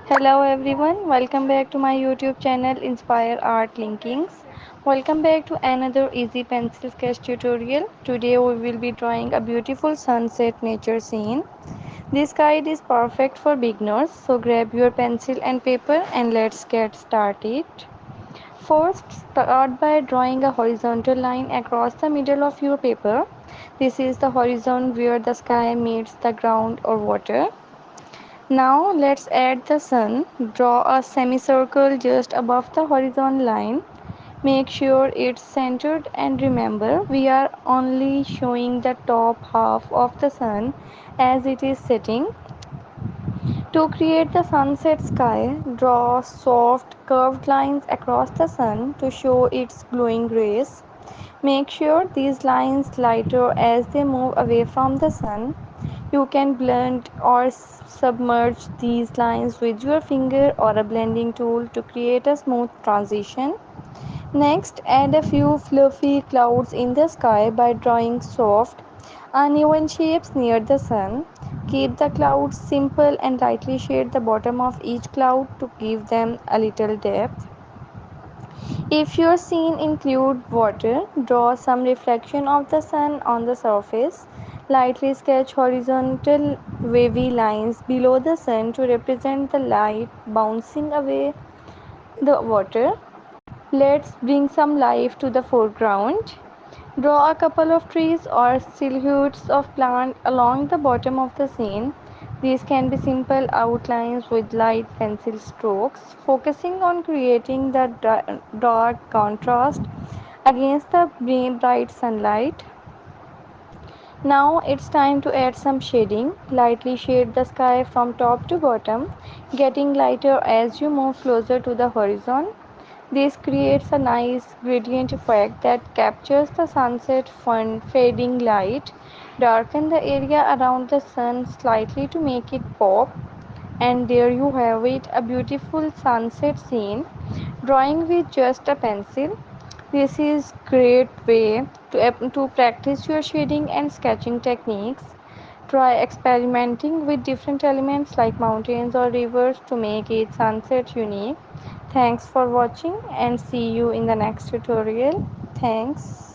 Hello everyone, welcome back to my YouTube channel Inspire Art Linkings. Welcome back to another easy pencil sketch tutorial. Today we will be drawing a beautiful sunset nature scene. This guide is perfect for beginners, so grab your pencil and paper and let's get started. First, start by drawing a horizontal line across the middle of your paper. This is the horizon where the sky meets the ground or water. Now let's add the sun. Draw a semicircle just above the horizon line. Make sure it's centered and remember we are only showing the top half of the sun as it is setting. To create the sunset sky, draw soft curved lines across the sun to show its glowing rays. Make sure these lines lighter as they move away from the sun. You can blend or submerge these lines with your finger or a blending tool to create a smooth transition. Next, add a few fluffy clouds in the sky by drawing soft, uneven shapes near the sun. Keep the clouds simple and lightly shade the bottom of each cloud to give them a little depth. If your scene includes water, draw some reflection of the sun on the surface. Lightly sketch horizontal wavy lines below the sun to represent the light bouncing away the water. Let's bring some life to the foreground. Draw a couple of trees or silhouettes of plants along the bottom of the scene. These can be simple outlines with light pencil strokes, focusing on creating the dark contrast against the bright sunlight. Now it's time to add some shading. Lightly shade the sky from top to bottom, getting lighter as you move closer to the horizon. This creates a nice gradient effect that captures the sunset fading light. Darken the area around the sun slightly to make it pop. And there you have it, a beautiful sunset scene. Drawing with just a pencil. This is great way to practice your shading and sketching techniques. Try experimenting with different elements like mountains or rivers to make each sunset unique. Thanks for watching and see you in the next tutorial. Thanks.